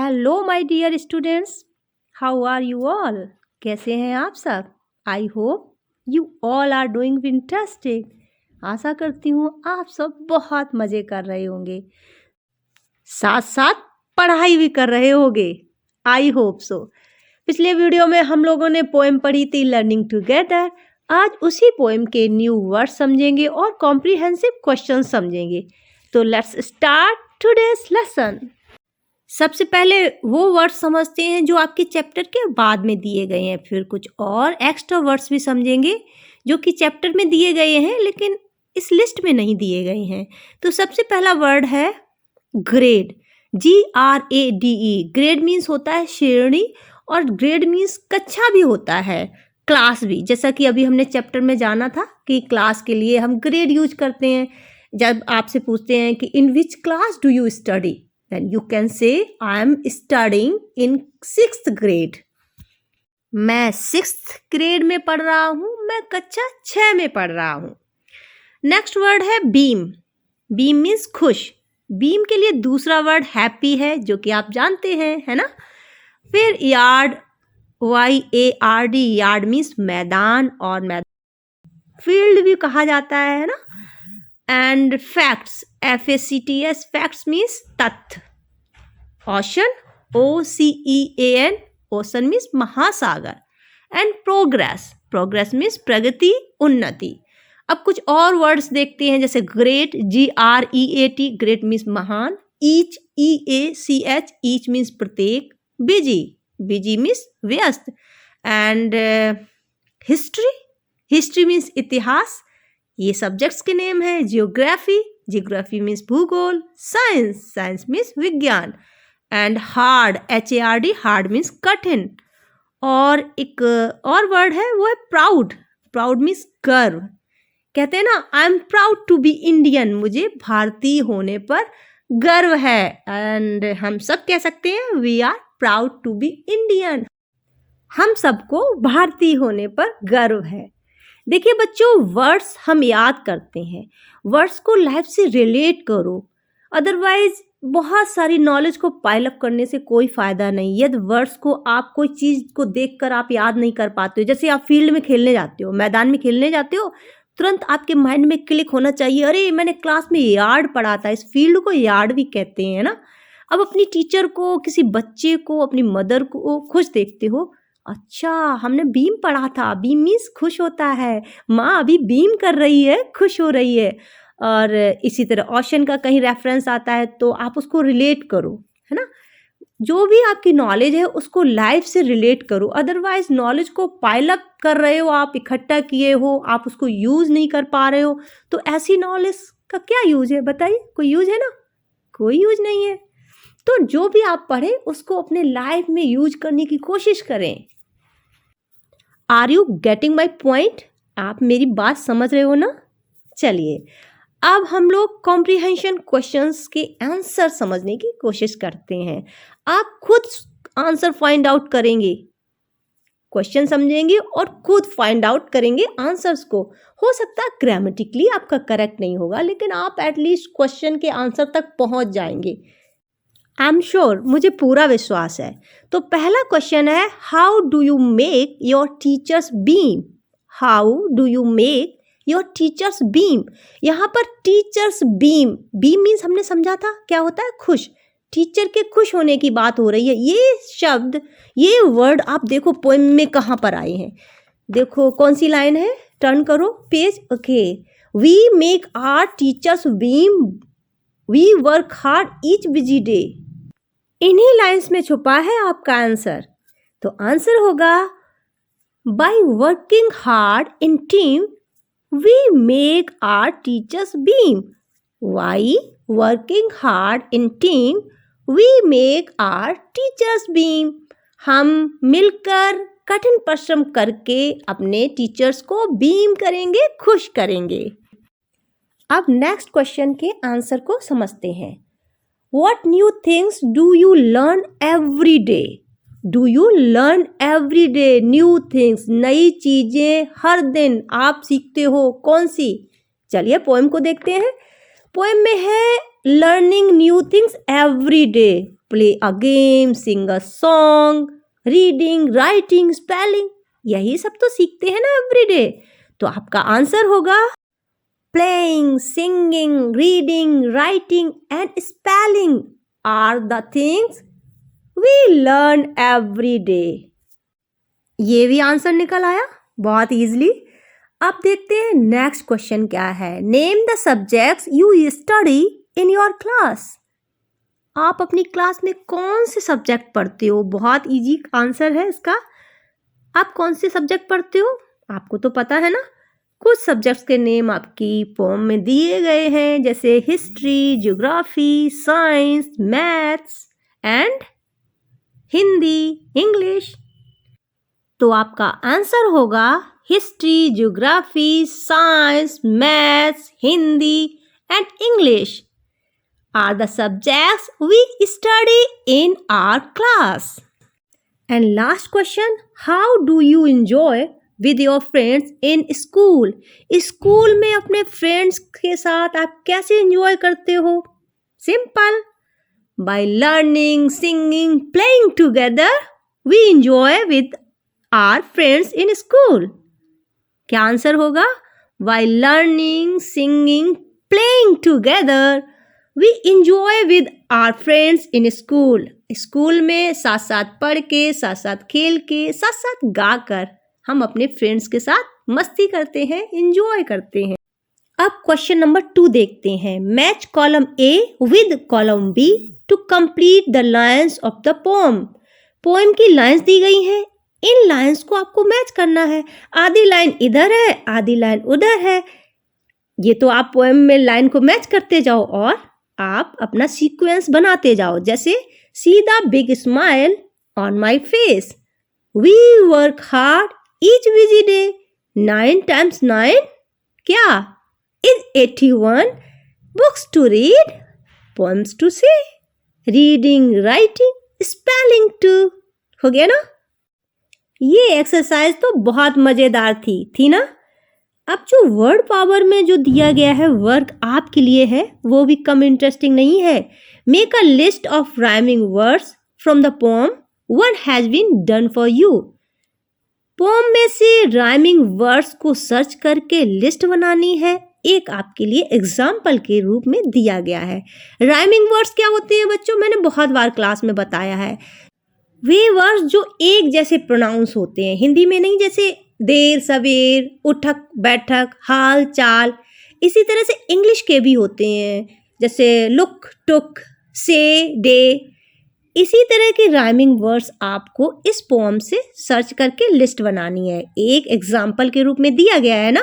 Hello my dear students, how are you all? कैसे हैं आप सब? I hope you all are doing fantastic. आशा करती हूँ आप सब बहुत मज़े कर रहे होंगे, साथ साथ पढ़ाई भी कर रहे होंगे। I hope so. पिछले वीडियो में हम लोगों ने पोएम पढ़ी थी लर्निंग टुगेदर। आज उसी पोएम के न्यू वर्ड समझेंगे और कॉम्प्रिहेंसिव क्वेश्चन समझेंगे। तो लेट्स स्टार्ट टुडेस लेसन। सबसे पहले वो वर्ड्स समझते हैं जो आपके चैप्टर के बाद में दिए गए हैं, फिर कुछ और एक्स्ट्रा वर्ड्स भी समझेंगे जो कि चैप्टर में दिए गए हैं लेकिन इस लिस्ट में नहीं दिए गए हैं। तो सबसे पहला वर्ड है ग्रेड, GRADE। ग्रेड मीन्स होता है श्रेणी और ग्रेड मीन्स कक्षा भी होता है, क्लास भी। जैसा कि अभी हमने चैप्टर में जाना था कि क्लास के लिए हम ग्रेड यूज करते हैं। जब आपसे पूछते हैं कि in which class do you study, then you can say I am studying in 6th grade। मैं 6th ग्रेड में पढ़ रहा हूँ, मैं कक्षा 6 में पढ़ रहा हूँ। नेक्स्ट वर्ड है बीम। बीम मीन्स खुश। बीम के लिए दूसरा वर्ड हैप्पी है जो कि आप जानते हैं, है ना। फिर यार्ड, YARD, यार्ड मीन्स मैदान, और मैदान फील्ड भी कहा जाता है ना। And facts, FACTS, facts means तथ्य। ओशन, OCEAN, ओशन मीन्स महासागर। एंड प्रोग्रेस, प्रोग्रेस मीन्स प्रगति, उन्नति। अब कुछ और वर्ड्स देखते हैं, जैसे ग्रेट, GREAT, ग्रेट मीन्स महान। ईच, EACH, ईच मीन्स प्रत्येक। बिजी, बिजी मीन्स व्यस्त। एंड हिस्ट्री, हिस्ट्री मीन्स इतिहास। ये सब्जेक्ट्स के नेम है। जियोग्राफी, जियोग्राफी मीन्स भूगोल। साइंस, साइंस मीन्स विज्ञान। And hard, HARD, hard means कठिन। और एक और वर्ड है वो है प्राउड। प्राउड मीन्स गर्व। कहते हैं ना, I am proud to be Indian, मुझे भारतीय होने पर गर्व है। एंड हम सब कह सकते हैं we are proud to be Indian, हम सबको भारतीय होने पर गर्व है। देखिए बच्चों, वर्ड्स हम याद करते हैं, वर्ड्स को लाइफ से रिलेट करो, अदरवाइज बहुत सारी नॉलेज को पाइल अप करने से कोई फ़ायदा नहीं। यदि वर्ड्स को आप कोई चीज़ को देखकर आप याद नहीं कर पाते हो, जैसे आप फील्ड में खेलने जाते हो, मैदान में खेलने जाते हो, तुरंत आपके माइंड में क्लिक होना चाहिए, अरे मैंने क्लास में यार्ड पढ़ा था, इस फील्ड को यार्ड भी कहते हैं ना। अब अपनी टीचर को, किसी बच्चे को, अपनी मदर को खुश देखते हो, अच्छा हमने बीम पढ़ा था, बीम मीन्स खुश होता है, माँ अभी बीम कर रही है, खुश हो रही है। और इसी तरह ओशन का कहीं रेफरेंस आता है तो आप उसको रिलेट करो, है ना। जो भी आपकी नॉलेज है उसको लाइफ से रिलेट करो, अदरवाइज नॉलेज को पाइल अप कर रहे हो आप, इकट्ठा किए हो, आप उसको यूज़ नहीं कर पा रहे हो, तो ऐसी नॉलेज का क्या यूज़ है बताइए? कोई यूज़ है ना? कोई यूज़ नहीं है। तो जो भी आप पढ़ें उसको अपने लाइफ में यूज करने की कोशिश करें। Are you getting my point? आप मेरी बात समझ रहे हो ना? चलिए अब हम लोग कॉम्प्रिहेंशन क्वेश्चंस के आंसर समझने की कोशिश करते हैं। आप खुद आंसर फाइंड आउट करेंगे, क्वेश्चन समझेंगे और खुद फाइंड आउट करेंगे आंसर्स को। हो सकता है ग्रामेटिकली आपका करेक्ट नहीं होगा, लेकिन आप एटलीस्ट क्वेश्चन के आंसर तक पहुंच जाएंगे। आई एम श्योर, मुझे पूरा विश्वास है। तो पहला क्वेश्चन है, how do you make your teachers beam? How do you make your teachers beam? यहाँ पर टीचर्स बीम, बीम मीन्स हमने समझा था क्या होता है? खुश। टीचर के खुश होने की बात हो रही है। ये शब्द, ये वर्ड आप देखो पोएम में कहाँ पर आए हैं। देखो कौन सी लाइन है, टर्न करो page. Okay, we make our teachers beam, we work hard each busy day. इन्हीं लाइन्स में छुपा है आपका आंसर। तो आंसर होगा, by working hard in team we make our teachers beam. By working hard in team we make our teachers beam. हम मिलकर कठिन परिश्रम करके अपने टीचर्स को बीम करेंगे, खुश करेंगे। अब नेक्स्ट क्वेश्चन के आंसर को समझते हैं। What new things do you learn every day? Do you learn every day new things? नई चीजें हर दिन आप सीखते हो, कौन सी? चलिए पोएम को देखते हैं। पोएम में है learning new things every day. Play a game, sing a song, reading, writing, spelling, यही सब तो सीखते हैं ना एवरीडे। तो आपका आंसर होगा playing, singing, reading, writing and spelling are the things we learn every day. ये भी आंसर निकल आया बहुत इजली। अब देखते हैं नेक्स्ट क्वेश्चन क्या है। Name the subjects you study in your class. आप अपनी क्लास में कौन से सब्जेक्ट पढ़ते हो? बहुत इजी आंसर है इसका। आप कौन से सब्जेक्ट पढ़ते हो? आपको तो पता है ना। कुछ सब्जेक्ट्स के नेम आपकी पोम में दिए गए हैं, जैसे history, geography, science, maths and Hindi, English. तो आपका आंसर होगा history, geography, science, maths, Hindi and English are the subjects we study in our class. And last question, how do you enjoy with your friends in school? School में अपने friends के साथ आप कैसे enjoy करते हो? Simple, by learning, singing, playing together, we enjoy with our friends in school. क्या answer होगा? By learning, singing, playing together, we enjoy with our friends in school. School में साथ साथ पढ़ के, साथ साथ खेल के, साथ साथ गा कर हम अपने फ्रेंड्स के साथ मस्ती करते हैं, एंजॉय करते हैं। अब क्वेश्चन नंबर 2 देखते हैं। Match column A with column B to complete the lines of the poem. Poem की लाइन्स दी गई हैं, इन लाइन्स को आपको मैच करना है। आधी लाइन इधर है, आधी लाइन उधर है। ये तो आप पोएम में लाइन को मैच करते जाओ और आप अपना सीक्वेंस बनाते जाओ। जैसे see the big smile on my face, we work hard each busy day, 9 times 9 क्या is 81, books to read, poems to say, reading, writing, spelling too. हो गया ना। ये एक्सरसाइज तो बहुत मजेदार थी ना। अब जो वर्ड पावर में जो दिया गया है वर्क आपके लिए है, वो भी कम इंटरेस्टिंग नहीं है। Make a list of rhyming words from the poem, one has been done for you. Poem में से राइमिंग वर्ड्स को सर्च करके लिस्ट बनानी है, एक आपके लिए एग्जाम्पल के रूप में दिया गया है। राइमिंग वर्ड्स क्या होते हैं बच्चों? मैंने बहुत बार क्लास में बताया है। वे वर्ड्स जो एक जैसे प्रोनाउंस होते हैं, हिंदी में नहीं, जैसे देर सवेर, उठक बैठक, हाल चाल। इसी तरह से इंग्लिश के भी होते हैं, जैसे लुक, टुक, से, डे। इसी तरह के राइमिंग वर्ड्स आपको इस पोएम से सर्च करके लिस्ट बनानी है। एक एग्जाम्पल के रूप में दिया गया है ना,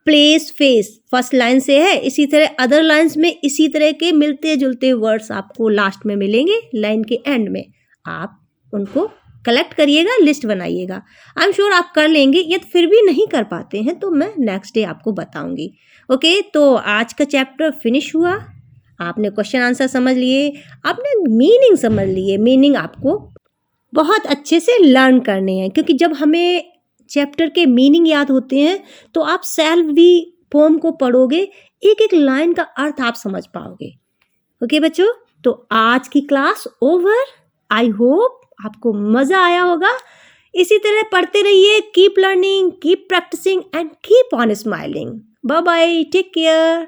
प्लेस, फेस फर्स्ट लाइन से है। इसी तरह अदर लाइन्स में इसी तरह के मिलते जुलते वर्ड्स आपको लास्ट में मिलेंगे, लाइन के एंड में। आप उनको कलेक्ट करिएगा, लिस्ट बनाइएगा। आई एम श्योर आप कर लेंगे। ये फिर भी नहीं कर पाते हैं तो मैं नेक्स्ट डे आपको बताऊंगी। ओके, तो आज का चैप्टर फिनिश हुआ। आपने क्वेश्चन आंसर समझ लिए, आपने मीनिंग समझ लिए। मीनिंग आपको बहुत अच्छे से लर्न करने हैं, क्योंकि जब हमें चैप्टर के मीनिंग याद होते हैं तो आप सेल्फ भी पोएम को पढ़ोगे, एक एक लाइन का अर्थ आप समझ पाओगे। ओके बच्चों, तो आज की क्लास ओवर। आई होप आपको मज़ा आया होगा। इसी तरह पढ़ते रहिए। Keep learning, keep practising and keep on smiling. Bye bye, take care.